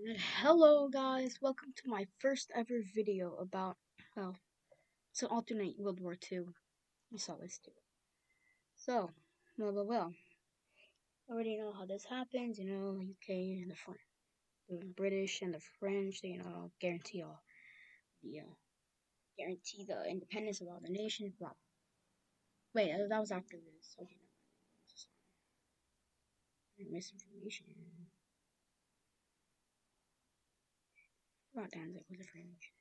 Hello guys, welcome to my first ever video about, well, it's an alternate World War II. You saw this too. So, well, I already know how this happens, UK and the British and the French, guarantee the independence of all the nations, blah. Wait, that was after this. Okay, no, misinformation. Not Danzig was the French.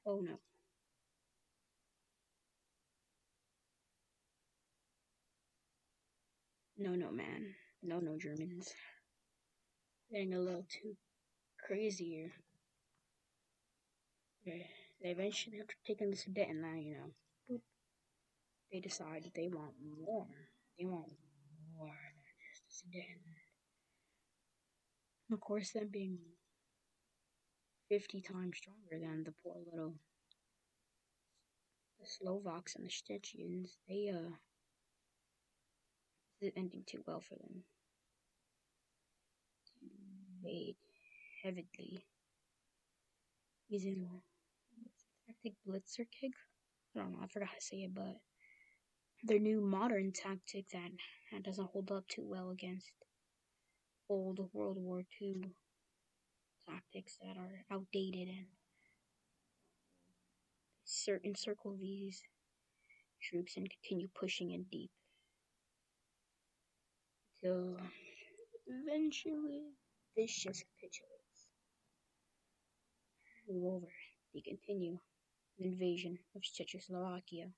Oh no. No, man. No, Germans. Getting a little too crazy here. They eventually, after taking the Sudeten, boop, they decide that they want more. They want more than just the Sudeten. Of course, them being 50 times stronger than the poor little the Slovaks and the Czechens, this isn't ending too well for them. They heavily using tactic Blitzerkrieg. I don't know, I forgot how to say it, but their new modern tactic that doesn't hold up too well against old World War II tactics that are outdated and encircle these troops and continue pushing in deep till eventually this just capitulates. Move over. They continue the invasion of Czechoslovakia.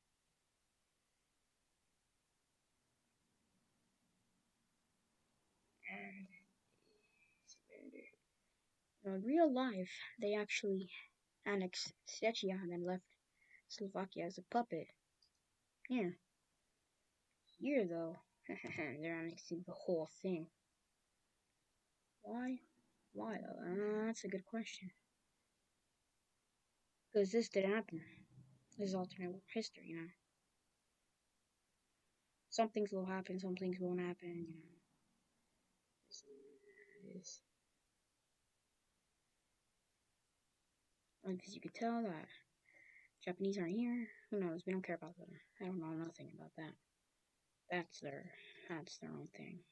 And in real life, they actually annexed Czechia and then left Slovakia as a puppet. Yeah. Here, though, they're annexing the whole thing. Why? Why, though? That's a good question. Because this didn't happen. This is alternate history. Some things will happen, some things won't happen. This. Because you could tell that Japanese aren't here. Who knows? We don't care about them. I don't know nothing about that. That's their, that's their own thing.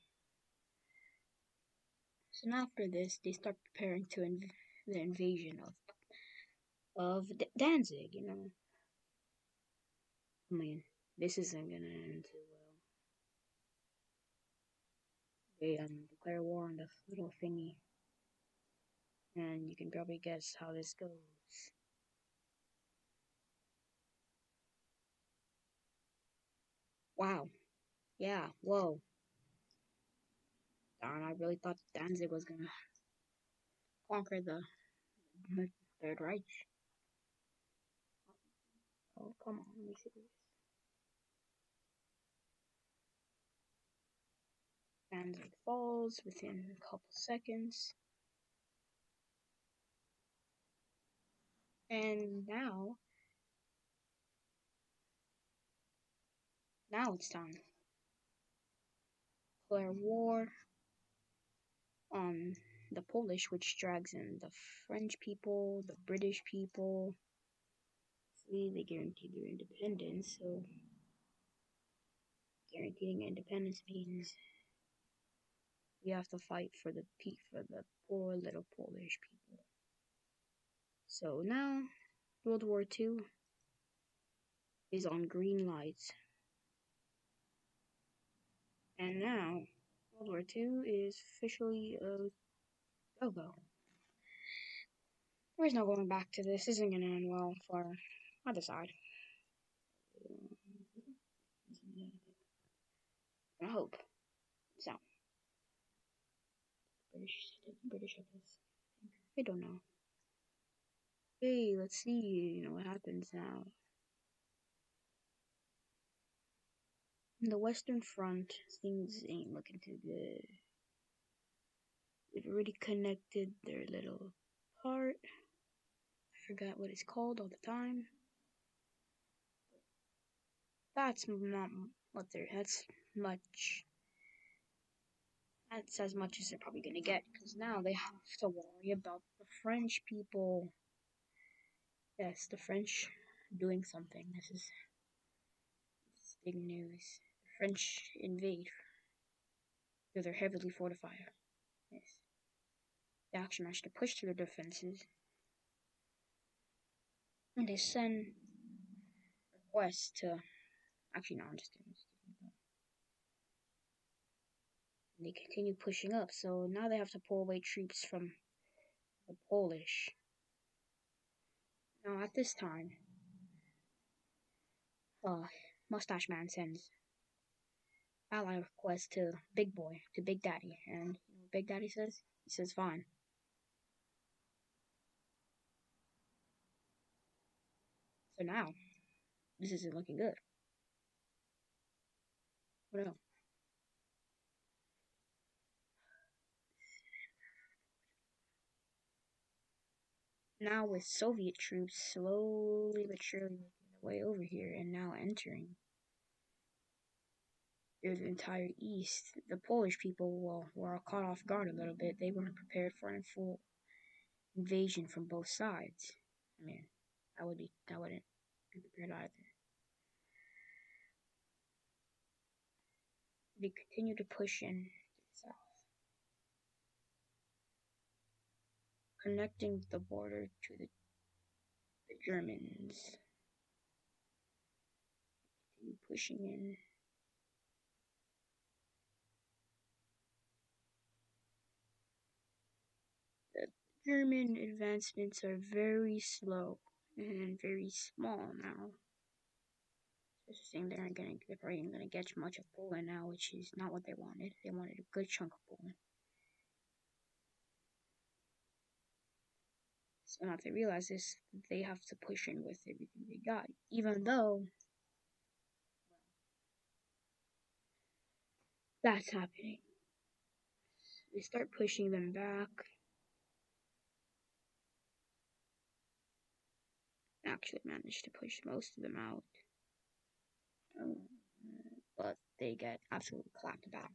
So now after this, they start preparing to the invasion of Danzig. I mean, this isn't gonna end too well. They declare war on the little thingy, and you can probably guess how this goes. Wow. Yeah. Whoa. Darn, I really thought Danzig was gonna conquer the Third Reich. Oh, come on, let me see this. Danzig falls within a couple seconds. And now it's time. Declare war on the Polish, which drags in the French people, the British people. See, they guaranteed their independence, so guaranteeing independence means we have to fight for the poor little Polish people. So now World War II is on green lights. And now World War II is officially a go-go. There's no going back to this. This isn't gonna end well for either side. I hope. So British I guess. I don't know. Hey, let's see, what happens now. In the Western Front, things ain't looking too good. They've already connected their little part. I forgot what it's called all the time. That's not what they're. That's much. That's as much as they're probably gonna get, because now they have to worry about the French people. Yes, the French doing something. This is big news. The French invade. Because they're heavily fortified. Yes. They actually managed to push through the defenses. And they send requests to. Actually, no, I'm just kidding. And they continue pushing up, so now they have to pull away troops from the Polish. Now, at this time, uh, Mustache Man sends ally request to Big Boy, to Big Daddy, and you know what Big Daddy says? He says, fine. So now, this isn't looking good. What else? Now with Soviet troops slowly but surely making their way over here and now entering through the entire east, the Polish people were caught off guard a little bit. They weren't prepared for a full invasion from both sides. I mean, I wouldn't be prepared either. They continue to push in to the south, connecting the border to the Germans. Continue pushing in. The German advancements are very slow and very small now. It's saying they're probably gonna get much of Poland now, which is not what they wanted. They wanted a good chunk of Poland. So now if they realize this, they have to push in with everything they got. Even though that's happening. They start pushing them back. Actually managed to push most of them out. But they get absolutely clapped back.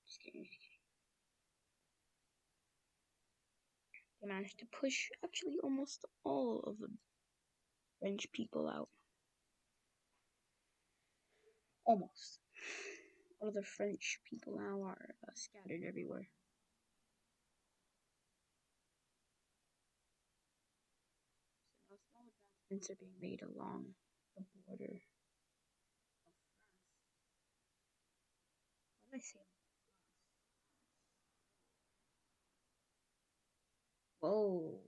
Just kidding. They managed to push actually almost all of the French people out. Almost. All of the French people now are scattered everywhere. So now small advancements are being made along the border of France. What did I say? Whoa.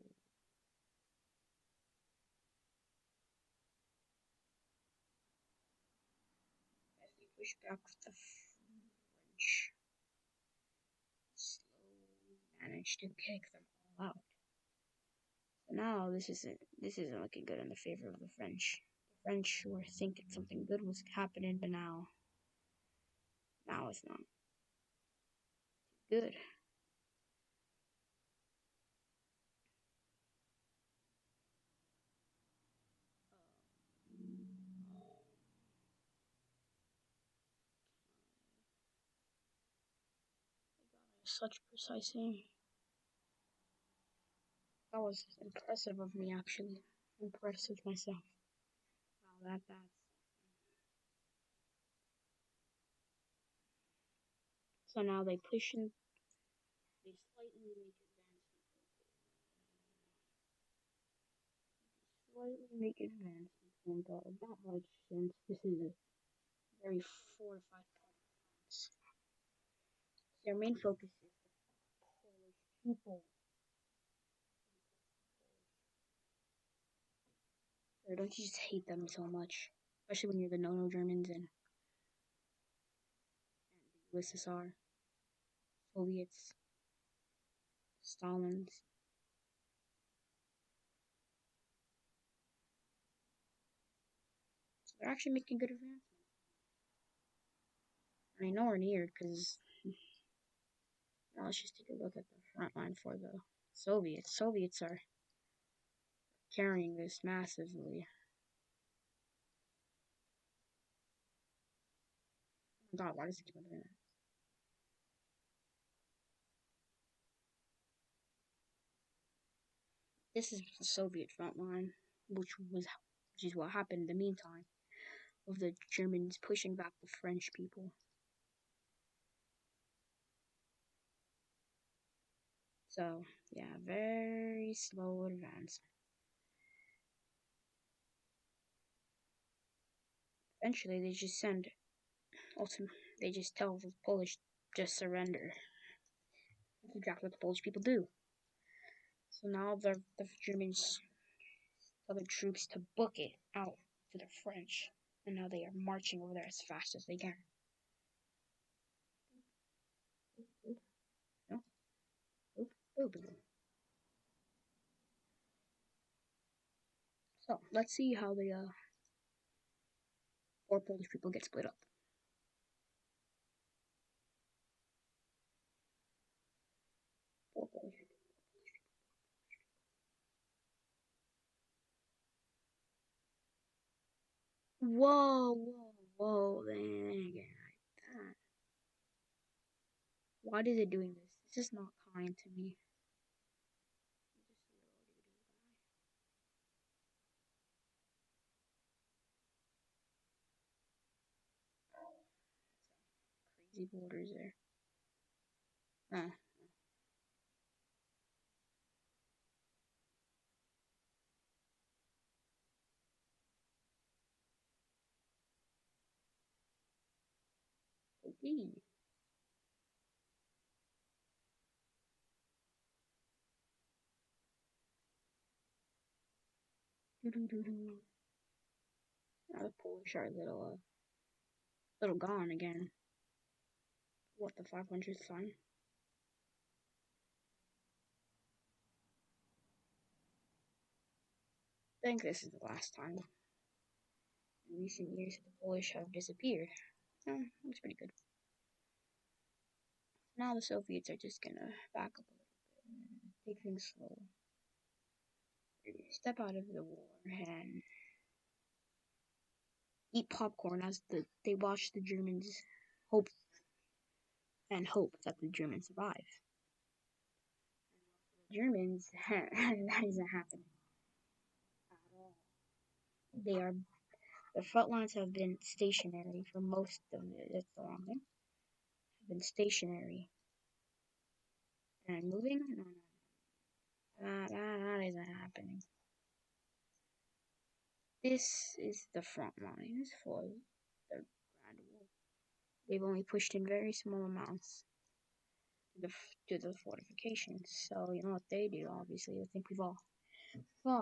As they push back the French, slowly managed to kick them all out. So now this isn't looking good in the favor of the French. The French were thinking something good was happening, but now it's not good. Such precise aim. That was impressive of me, actually. Impressive myself. Wow, that's. So now they push in. They slightly make advancements, not much since this is a very fortified part of France. Their main focus is the Polish people. Or don't you just hate them so much? Especially when you're the no Germans and the USSR, Soviets, Stalins. So they're actually making good advancements. I mean, nowhere near, because now let's just take a look at the front line for the Soviets. Soviets are carrying this massively. Oh God, why does it keep on doing that? This is the Soviet front line, which is what happened in the meantime of the Germans pushing back the French people. So yeah, very slow advance. Eventually, they just send they just tell the Polish just surrender. That's exactly what the Polish people do. So now the Germans tell the troops to book it out to the French, and now they are marching over there as fast as they can. No? So let's see how the four Polish people get split up. Four Polish people. Whoa, whoa, whoa! Dang. Why is it doing this? This is not kind to me. Crazy borders there. Ah, okay. Now the Polish are a little gone again. What, the 500th time? I think this is the last time in recent years that the Polish have disappeared. Looks pretty good. Now the Soviets are just gonna back up a little bit and take things slow. Step out of the war and eat popcorn as they watch the Germans hope hope that the Germans survive. Germans, that isn't happening at all. They are the front lines have been stationary for most of it. That's the wrong thing. Have been stationary and moving. No, that isn't happening. This is the front lines for the Grand War. They've only pushed in very small amounts to the fortifications. So you know what they do. Obviously, I think we've all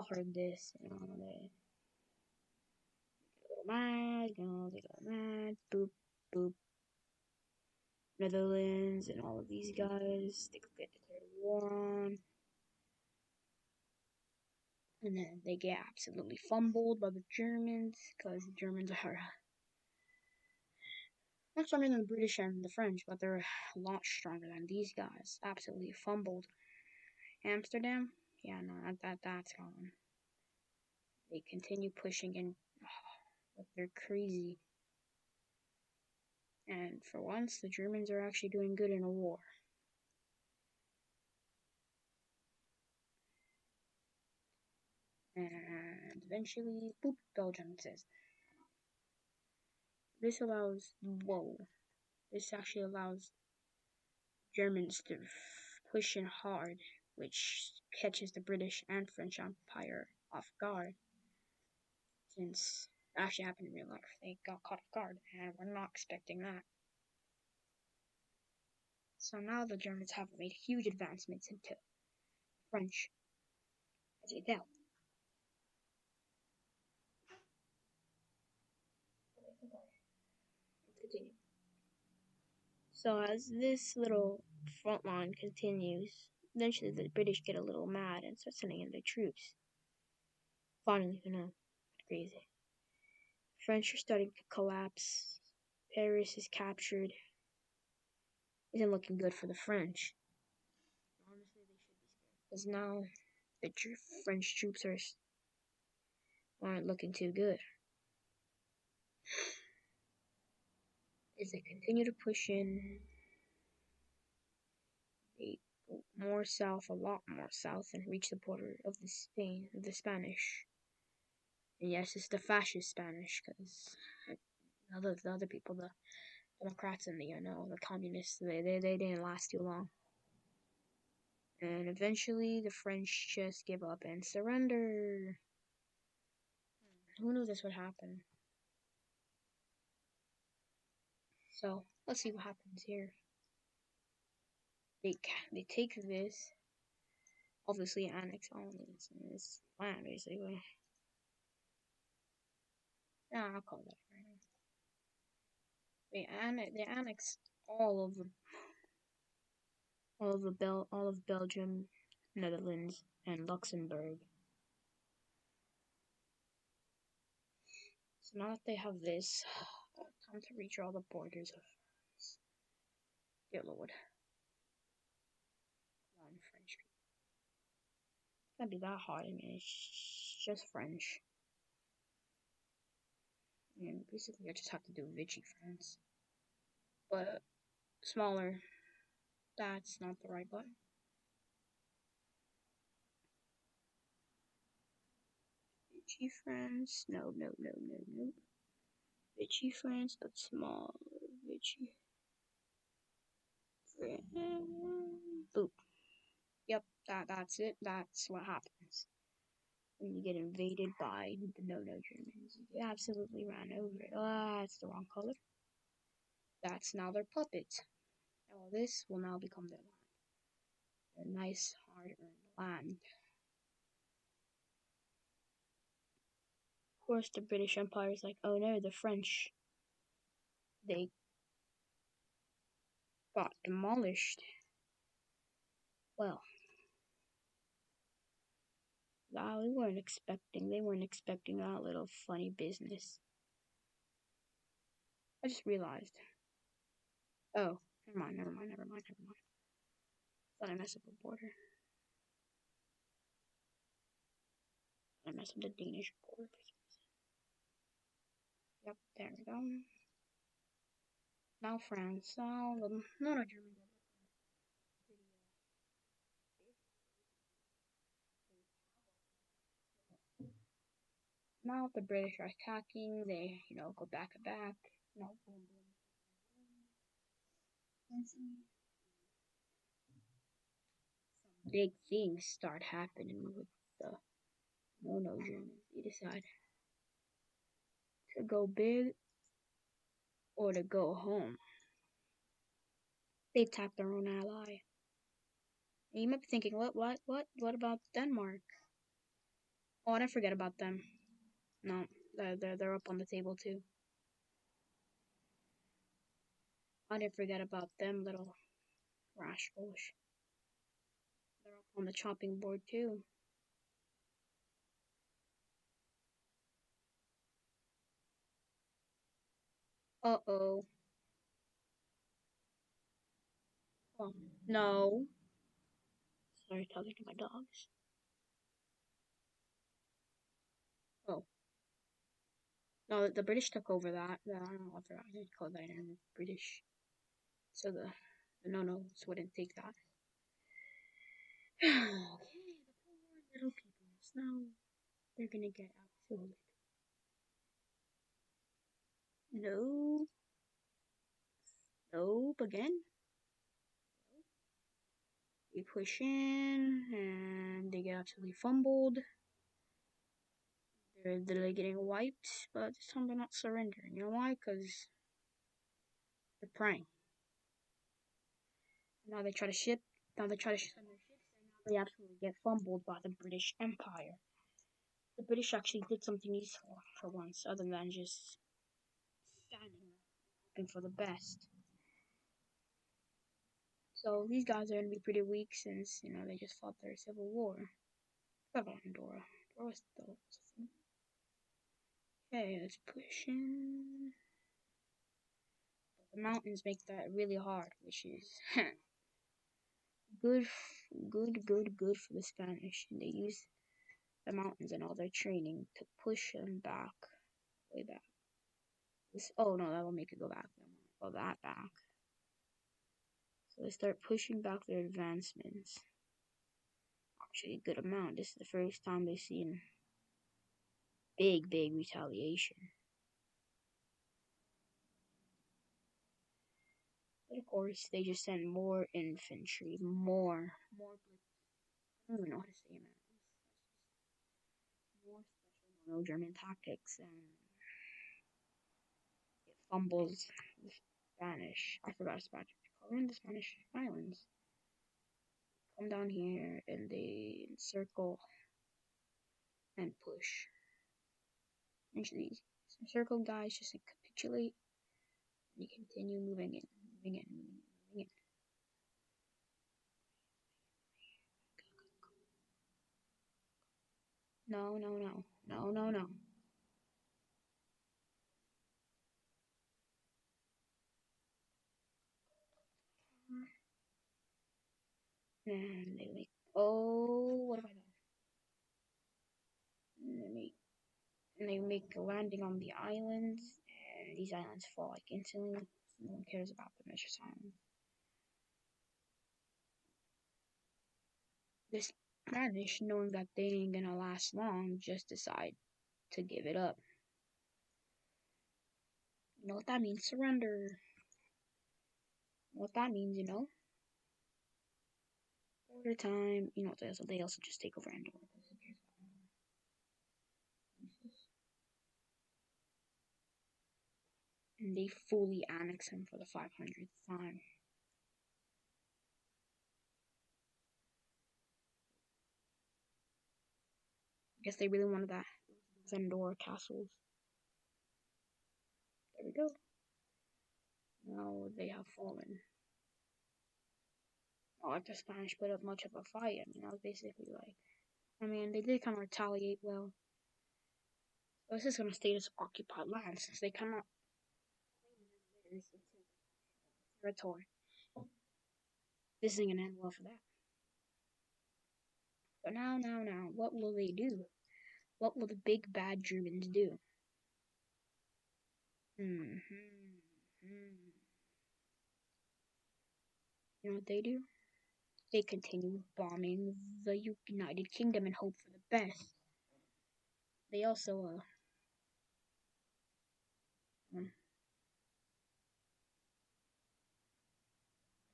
heard this. You know, they get a little mad. You know, they go mad. Boop boop. Netherlands and all of these guys. They could get declared war on. And then they get absolutely fumbled by the Germans because the Germans are not stronger than the British and the French, but they're a lot stronger than these guys. Absolutely fumbled. Amsterdam? Yeah, no, that's gone. They continue pushing in, but they're crazy. And for once, the Germans are actually doing good in a war. And eventually, boop, Belgium says. This allows, whoa, this actually allows Germans to push in hard, which catches the British and French Empire off guard. Since it actually happened in real life, they got caught off guard, and we're not expecting that. So now the Germans have made huge advancements into French, as you tell. Let's continue. So as this little front line continues, eventually the British get a little mad and start sending in their troops. Finally, crazy. French are starting to collapse. Paris is captured. Isn't looking good for the French. Honestly, they should be scared because now the French troops aren't looking too good. is they continue to push in. They go more south, a lot more south, and reach the border of the Spanish. And yes, it's the fascist Spanish, because the other people, the Democrats and the communists, they didn't last too long. And eventually, the French just give up and surrender. Who knew this would happen? So let's see what happens here. They take this, obviously annex all this land basically. Yeah, I'll call that right. They annexed all of Belgium, Netherlands, and Luxembourg. So now that they have this, time to reach all the borders of France. Dear Lord. Come on, French people. It's gonna be that hard, I mean, it's just French. And basically, I just have to do Vichy France. But smaller, that's not the right button. Vichy France, no. Vichy France, but small. Vichy France. Boop. Yep, that's it. That's what happens when you get invaded by the no-no Germans. You absolutely ran over it. That's the wrong color. That's now their puppet. All this will now become their land. Their nice, hard-earned land. Of course, the British Empire is like, oh no, the French. They got demolished. Well, they weren't expecting that little funny business. I just realized. Oh, never mind. Thought I messed up the border. I messed up the Danish border. Yep, there we go. Now France. Now no German. Now the British are attacking. They go back. Boom boom. Some big things start happening with the no Germans. They decide to go big or to go home. They attack their own ally. And you might be thinking, what about Denmark? Oh, I didn't forget about them. No, they're up on the table too. I didn't forget about them, little rascals. They're up on the chopping board too. Uh-oh. Oh, no. Sorry, talking to my dogs. Oh. No, the British took over that. I don't know, I forgot. I didn't call that in British. So the no-nos wouldn't take that. Okay, the poor little peoples. Now they're gonna get absolutely. No. Nope, again. They push in, and they get absolutely fumbled. They're getting wiped, but this time they're not surrendering. You know why? Because they're praying. Now they try to ship. Now they try to send their ships, and now they absolutely get fumbled by the British Empire. The British actually did something useful for once, other than just standing there hoping for the best. So these guys are gonna be pretty weak since they just fought their civil war. What about Andorra? Andorra still. Okay, let's push in. The mountains make that really hard, which is good, good for the Spanish. And they use the mountains and all their training to push them back, way back. Oh no, that will make it go back. pull that back. So they start pushing back their advancements. Actually, a good amount. This is the first time they've seen big retaliation. But of course, they just send more infantry, more I don't even know how to say it, man. More special German tactics, and it fumbles the Spanish. I forgot Spanish. We're in the Spanish islands. Come down here and they encircle and push. Usually, some circle guys just capitulate and you continue moving in, moving in, moving in. No, no, no, no, no, no. And they make, oh, what have I done? And they make a landing on the islands, and these islands fall like instantly. No one cares about them. It's just islands. The Spanish, knowing that they ain't gonna last long, just decide to give it up. You know what that means? Surrender. What that means, you know? Order time. You know, they also just take over Andorra. And they fully annex him for the 500th time. I guess they really wanted that. Those Andorra castles. There we go. Now they have fallen. Not like the Spanish put up much of a fight. I mean, that was basically like, I mean, they did kind of retaliate well. So this is going to stay as occupied land since they cannot claim territory. This isn't going to end well for that. But now, what will they do? What will the big bad Germans do? You know what they do? They continue bombing the United Kingdom and hope for the best. They also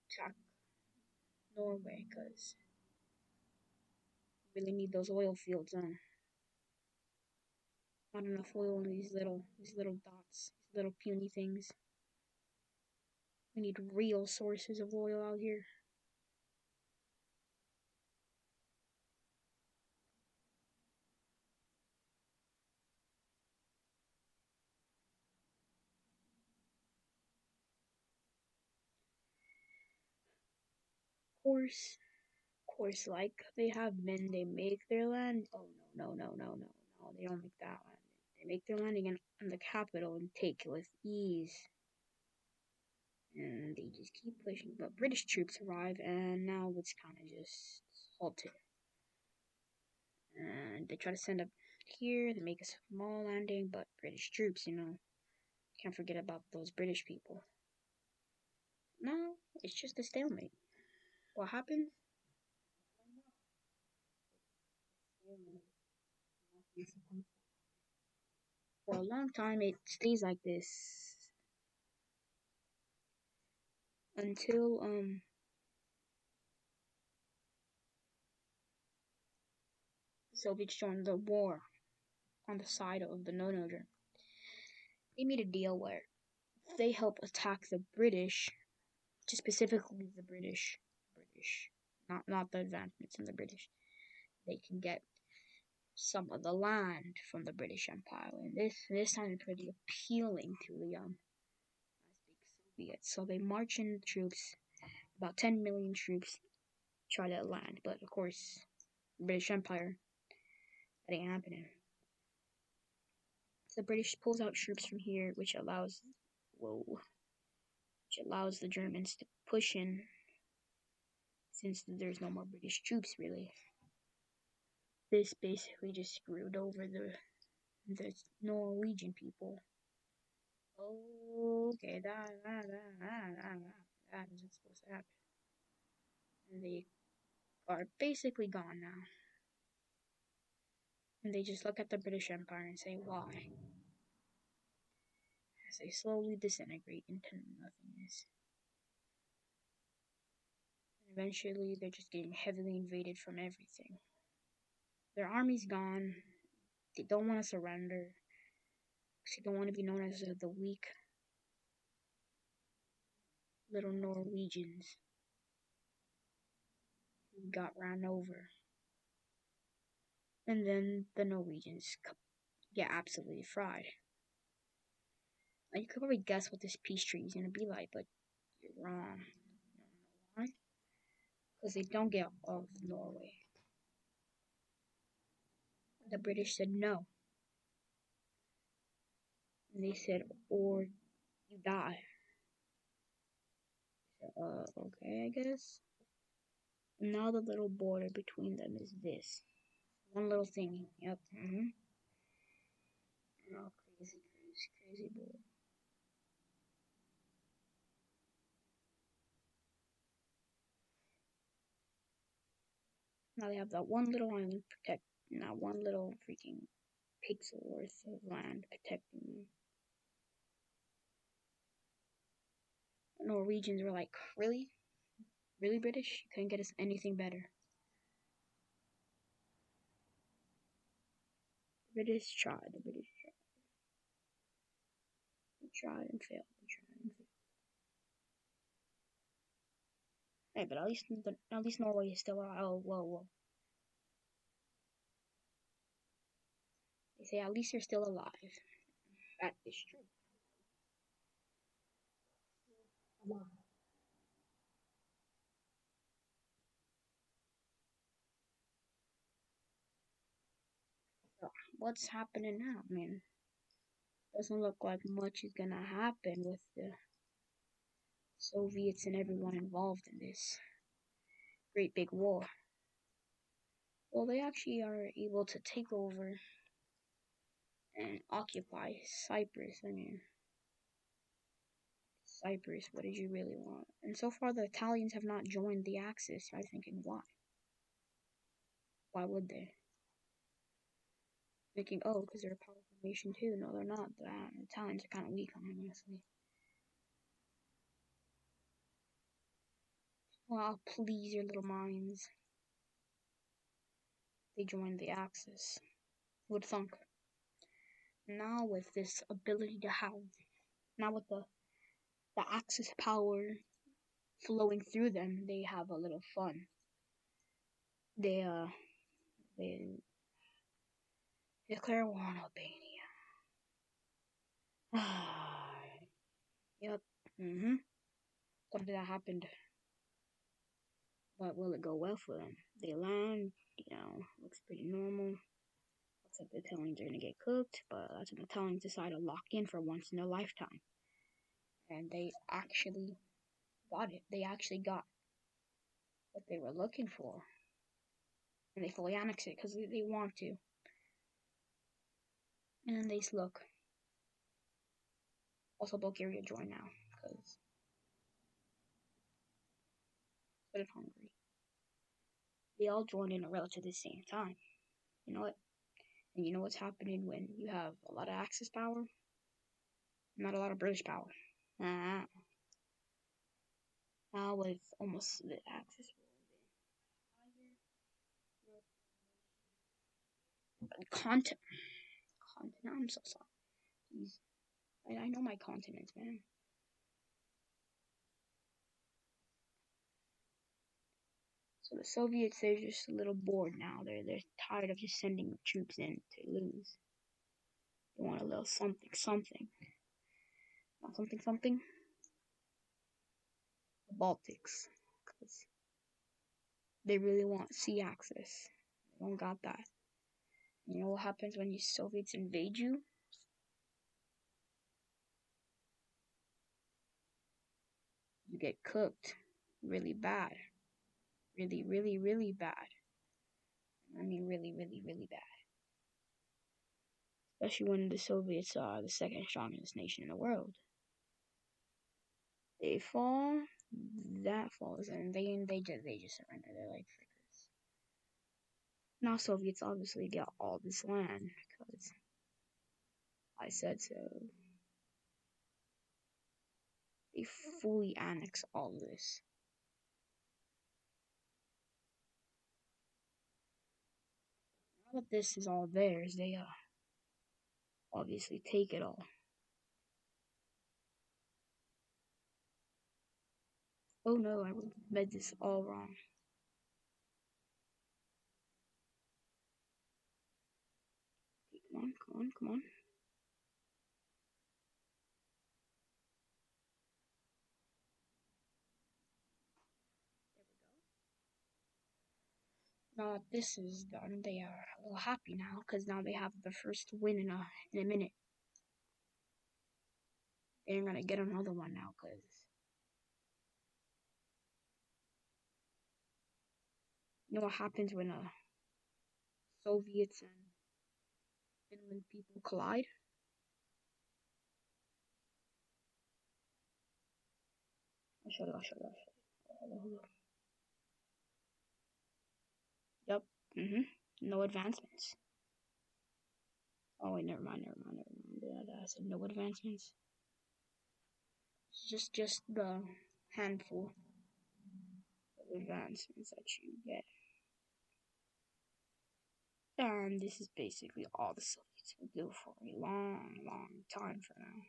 attack Norway because we really need those oil fields. Not enough oil in these little dots, these little puny things. We need real sources of oil out here. Like they have men, they make their land. Oh no, they don't make that land. They make their landing in the capital and take it with ease. And they just keep pushing. But British troops arrive, and now it's kind of just halted. And they try to send up here, they make a small landing, but British troops, can't forget about those British people. Now, it's just a stalemate. What happens? For a long time, it stays like this until the Soviets joined the war on the side of the no-no. They made a deal where they help attack the British, just specifically the British, not the advancements in the British. They can get some of the land from the British Empire, and this sounded pretty appealing to the big Soviets. So they march in troops, about 10 million troops, try to land, but of course, the British Empire, that ain't happening. So the British pulls out troops from here, which allows the Germans to push in, since there's no more British troops really. This basically just screwed over the Norwegian people. Okay, that isn't supposed to happen. And they are basically gone now. And they just look at the British Empire and say, why? As they slowly disintegrate into nothingness. And eventually, they're just getting heavily invaded from everything. Their army's gone. They don't want to surrender. They don't want to be known as the weak little Norwegians who got ran over. And then the Norwegians get absolutely fried. Now, you could probably guess what this peace treaty is going to be like, but you're wrong. You don't know why? Because they don't get off Norway. The British said no. And they said, or you die. Okay, I guess. And now the little border between them is this. One little thing. Yep. Oh, crazy boy. Now they have that one little island protect, not one little freaking pixel worth of land protecting them. The Norwegians were like, really? Really, British? You couldn't get us anything better. The British tried. They tried and failed. Hey, but at least Norway is still alive. Oh, whoa. They say at least you're still alive. That is true. Alive. So, what's happening now? I mean, doesn't look like much is gonna happen with the Soviets and everyone involved in this great big war. Well, they actually are able to take over and occupy Cyprus. I mean, Cyprus, what did you really want? And so far, the Italians have not joined the Axis. I'm thinking, why? Why would they? Thinking, oh, because they're a powerful nation too. No, they're not. The Italians are kind of weak on them, honestly. Well, please your little minds. They joined the Axis. Who would thunk? Now with this ability to have, now with the Axis power flowing through them, they have a little fun. They declare war on Albania. Yep. Something that happened. But will it go well for them? They land, looks pretty normal. Looks like the Italians are gonna get cooked, but that's when the Italians decide to lock in for once in their lifetime. And they actually got it. They actually got what they were looking for. And they fully annex it because they want to. And they look. Also, Bulgaria joined now because instead of Hungary, they all joined in a relatively the same time. You know what? And you know what's happening when you have a lot of Axis power, not a lot of British power. Now with almost the Axis continent. I'm so sorry. Jeez. I know my continents, man. So the Soviets, they're just a little bored now. They're tired of just sending troops in to lose. They want a little something. Not something. The Baltics, because they really want sea access. They don't got that. You know what happens when the Soviets invade you? You get cooked really bad. Really bad. I mean, really bad. especially when the Soviets are the second strongest nation in the world. They fall, that falls, and they just surrender. They're like, frick this. Now Soviets obviously get all this land because I said so. They fully annex all of this. Now that this is all theirs, they obviously take it all. Oh no, I read this all wrong. Okay, come on, come on, come on. Now that this is done, they are a little happy now because now they have the first win in a minute. They're gonna get another one now because you know what happens when Soviets and Finland people collide? I'll show you. Yep. No advancements. Oh wait, never mind. I said no advancements. It's just the handful of advancements that you get. And this is basically all the Soviets will do for a long time for now.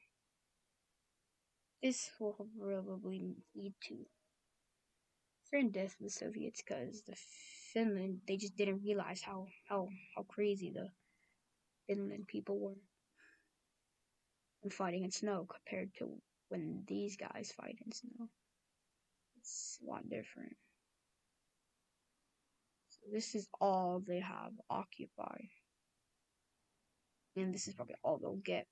This will probably lead to certain death of the Soviets because the Finland, they just didn't realize how crazy the Finland people were in fighting in snow compared to when these guys fight in snow. It's a lot different. So this is all they have occupied. And this is probably all they'll get.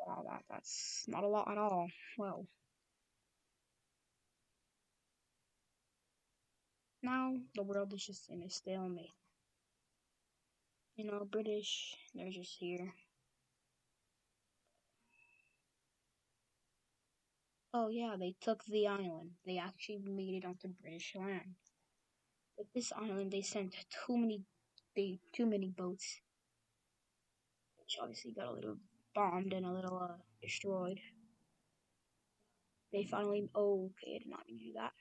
Wow, that's not a lot at all. Well, now the world is just in a stalemate. You know, British, they're just here. Oh yeah, they took the island. They actually made it onto British land. But this island, they sent too many boats, which obviously got a little bombed and a little destroyed. They finally, oh okay, I did not mean to do that.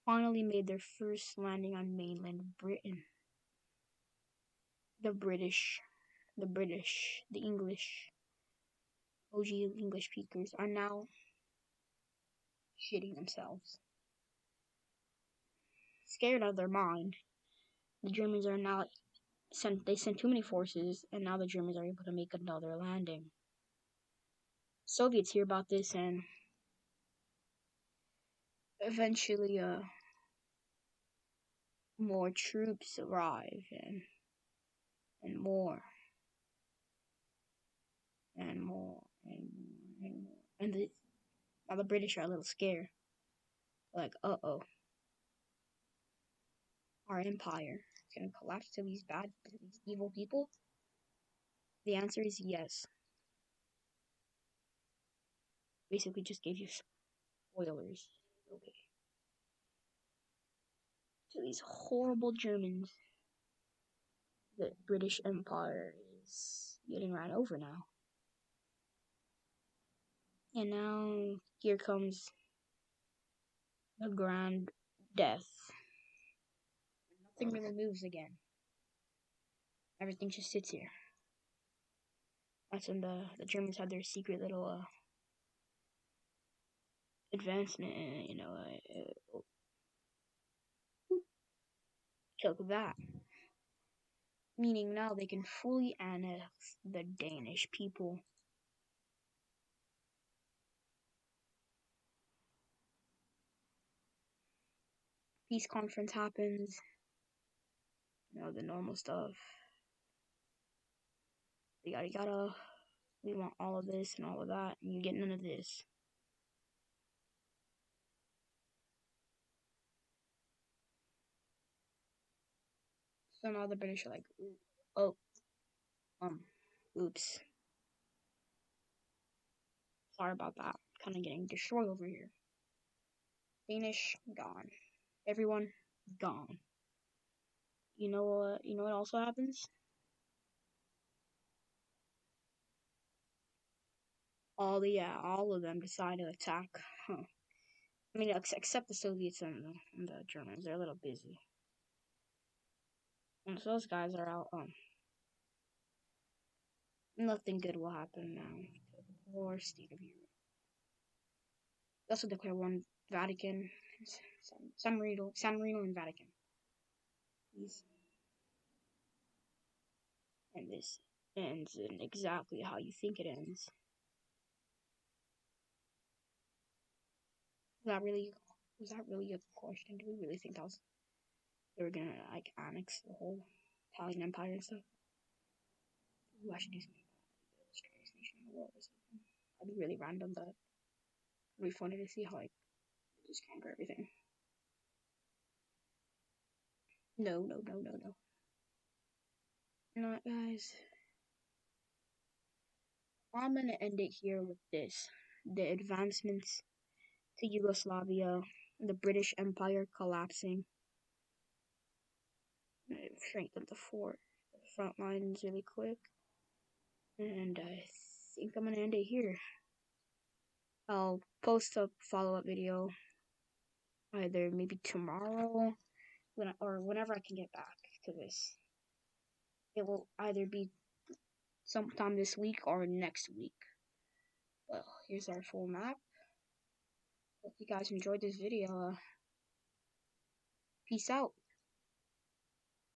Finally made their first landing on mainland Britain. The British, the English, OG English speakers are now shitting themselves. Scared out of their mind, the Germans are now they sent too many forces, and now the Germans are able to make another landing. Soviets hear about this, and eventually, more troops arrive, and more, and more, and more, and more. Now the British are a little scared. Like, uh-oh, our empire is gonna collapse to these evil people? The answer is yes. Basically just gave you spoilers. Okay. To these horrible Germans, the British Empire is getting ran over now. And now here comes the grand death. Nothing really moves again. Everything just sits here. That's when the Germans had their secret little advancement, took that. Meaning now they can fully annex the Danish people. Peace conference happens. The normal stuff. Yada yada. We want all of this and all of that, and you get none of this. So now the British are like, oh, oops. Sorry about that. Kind of getting destroyed over here. Danish, gone. Everyone, gone. You know what? You know what also happens? All of them decide to attack. Huh. I mean, except the Soviets and the Germans. They're a little busy. And so those guys are out. Nothing good will happen now to the poor state of Europe. They also declare one Vatican, San Marino, and Vatican. Please. And this ends in exactly how you think it ends. Was that really a question? Do we really think that was they were gonna like annex the whole Italian Empire and stuff? Ooh, I should do something about the strongest nation in the world or something. That'd be really random, but it'd be funny to see how like they just conquer everything. No. You know what, guys? I'm gonna end it here with this: the advancements to Yugoslavia, the British Empire collapsing. I've strengthened the front lines really quick, and I think I'm gonna end it here. I'll post a follow-up video either maybe tomorrow or whenever I can get back to this. It will either be sometime this week or next week. Well, here's our full map. Hope you guys enjoyed this video. Peace out.